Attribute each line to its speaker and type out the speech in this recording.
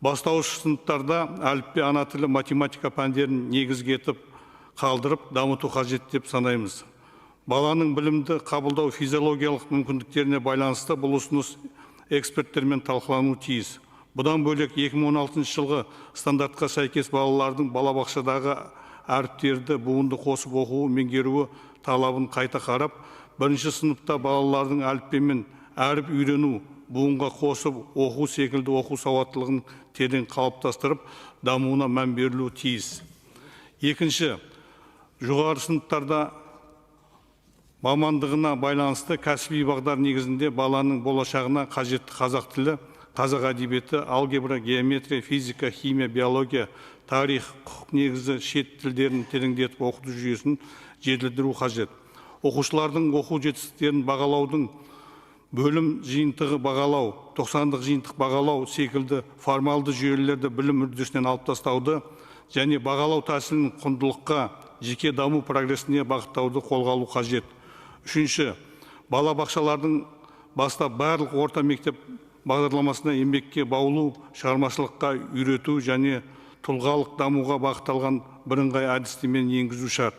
Speaker 1: Бастауыш сыныптарда әліппе, ана тілі, математика пәндерін негізге етіп қалдырып, дамыту қажет деп санаймыз. Баланың білімді қабылдау физиологиялық мүмкіндіктеріне байланысты бұл ұсыныс эксперттермен талқылануы тиіс. Бұдан бөлек 2016 жылғы стандартқа сәйкес балалардың балабақшадағы әріптерді буынды қосып оқуы, меңгеруі талабын қайта қарап, бірінші сыныпта балалардың әліппемен әріп үйрену, буынға қосып оқу секілді оқу сауаттылығын терең қалыптастырып, дамуына мән берілуі тиіс. Екінші, жоғары сыныптарда мамандығына байланысты кәсіби бағдар негізінде баланың болашағына қажетті қазақ тілі, қазақ әдебиеті, алгебра, геометрия, физика, химия, биология, тарих, құқық негізі шет тілдерін тереңдетіп оқыту жүйесін жетілдіру қажет. Оқушылардың оқу жетістіктерін бағалаудың бөлім жиынтығы бағалау, 90-дық жиынтық бағалау секілді формалды жүйелерді білім үрдісінен алып тастауды және бағалау тәсілін құндылыққа, жеке даму прогресіне бағыттауды қолға алу қажет. Үшінші, балабақшалардың бастап барлық орта мектеп бағдарламасына еңбекке баулу, шығармашылыққа үйрету және тұлғалық дамуға бағытталған бірыңғай әдістемені енгізу шарт.